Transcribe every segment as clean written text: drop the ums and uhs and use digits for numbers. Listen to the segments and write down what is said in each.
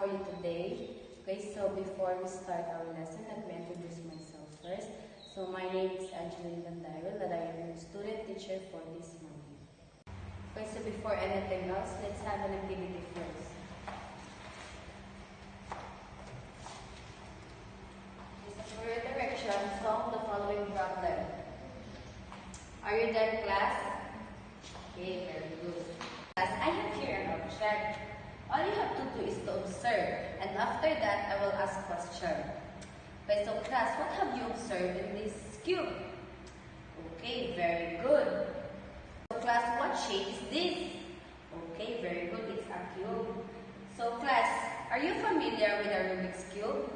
for you today. Okay, so before we start our lesson, let me introduce myself first. So my name is Angeline Bandairel, and I am your student teacher for this morning. Okay, so before anything else, let's have an activity first. For your direction, solve the following problem. Are you there, class? Okay, very good. Class, I have here an object. All you have to do is to observe, and after that, I will ask question. Okay, so class, what have you observed in this cube? Okay, very good. So class, what shape is this? Okay, very good, it's a cube. So class, are you familiar with a Rubik's Cube?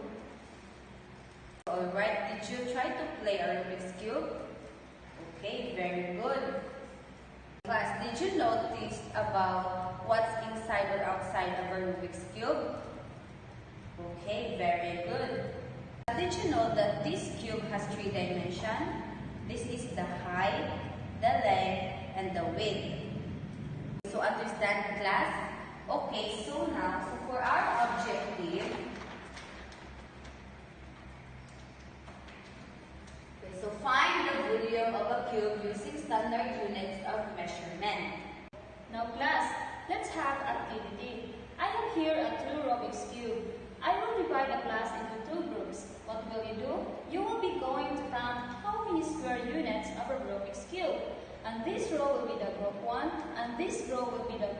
Alright, did you try to play a Rubik's Cube? Okay, very good. Class, did you notice about what's inside or outside of a Rubik's Cube? Okay, very good. Did you know that this cube has 3 dimensions? This is the height, the length, and the width. So understand, class? Okay, so now, for our objective, so find the volume of a cube using standard units of measurement. Now class, let's have activity. I have here a true Rubik's Cube. I will divide the class into 2 groups. What will you do? You will be going to count how many square units of a Rubik's Cube. And this row will be the group 1, and this row will be the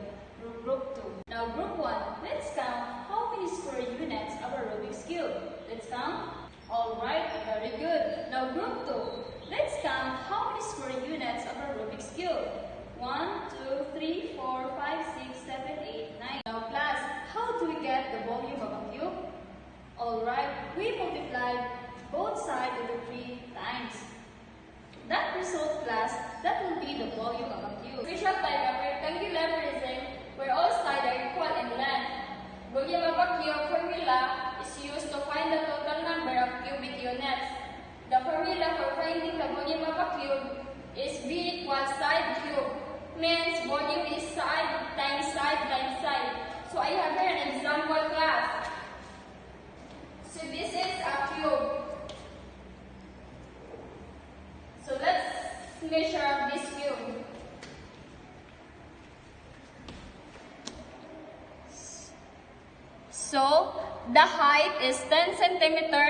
group 2. Now group 1, let's count how many square units of a Rubik's Cube. Let's count. Alright, very good. Now group 2, let's count how many square units of a Rubik's Cube. 1, 2, 3, 4, 5, 6, 7, 8, 9. Now class, how do we get the volume of a cube? Alright, we multiplied both sides into 3 times. That result, class, that will be the volume of a cube. Special type of rectangular prism where all sides are equal in length. Volume of a cube formula is used to find the total number of cubic units. The formula for finding the volume of a cube is V equals side cube. Means volume is side times side times side. So I have here an example, class. So this is a cube. So let's measure this cube. So the height is 10 centimeter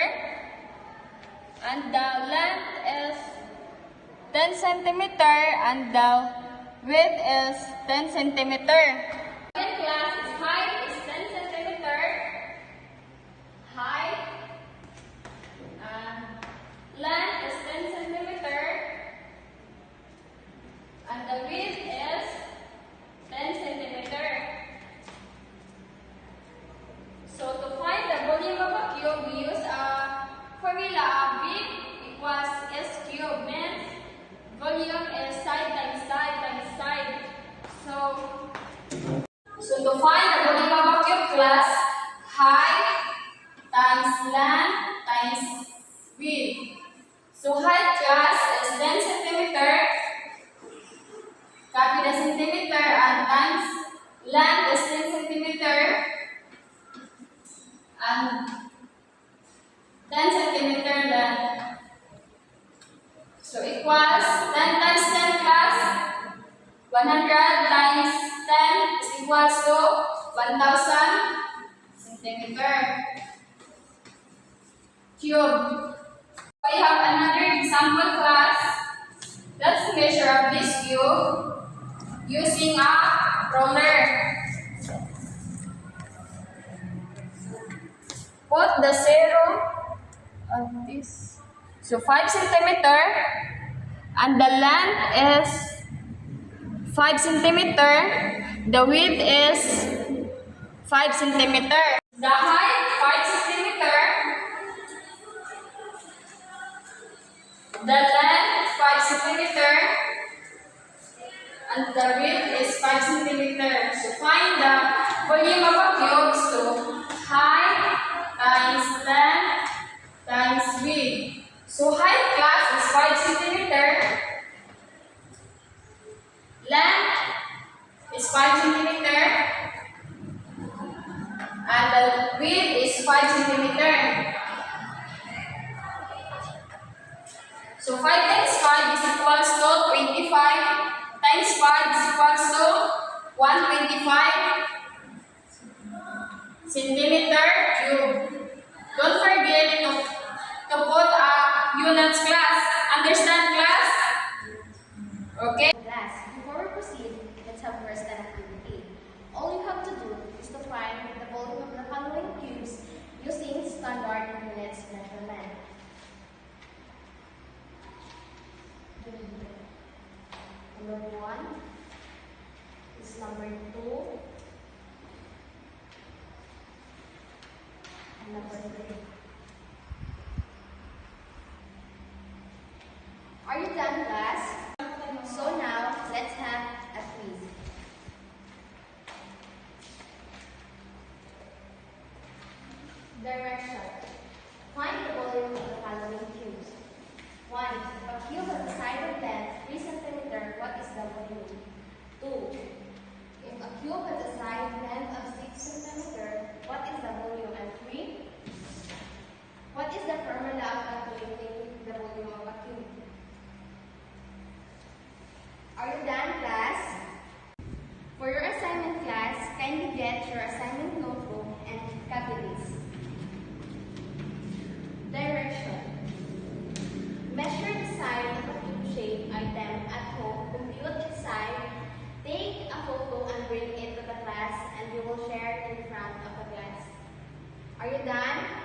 and the length is 10 centimeter and the width is 10 centimeter. In class, height is 10 centimeter, height and length is 10 centimeter and the width is 10 centimeter. So to find the volume of a cube, we use a formula V equals S cube, means volume is side times side times side. So to find the volume of a cube, class, height times length times width. So height, class, is 10 centimeter. Copy the centimeter and times length is 10 centimeter. And 10 centimeter length. So equals 10 times 10, class. 100 times 10 is equals to 1000 centimeter cube. I have another example, class. Let's measure this cube using a ruler. Put the 0 on this. So 5 centimeter and the length is 5 centimeter. The width is 5 centimeter. The height 5 centimeter. The length 5 centimeter. And the width is 5 centimeter. So find the volume of a cube. So height times length times width. So height, class, is 5 centimeter. Length is 5 centimeter. And the width is 5 centimeter. So 5 times 5 is equals to 25 times 5 is equals to 125 centimeter cube. Don't forget to put a units class. Understand class? Okay? Class, before we proceed, let's have first an activity. All you have to do is to find the volume of the following cubes using standard units measurement. Number 1 is number 2 and number 3. Are you done, class? So now, let's have a quiz. Direction. Find the volume of the following cubes. 1. If a cube has a side of length 3 cm, what is the volume? 2. If a cube has a side length of 6 cm, what is the volume? And 3. What is the formula of calculating the volume of a cube? Are you done, class? For your assignment, class, kindly get your assignment notebook and copy this. Direction. Measure the side of a cube-shaped item at home, compute its side, take a photo and bring it to the class, and you will share it in front of the class. Are you done?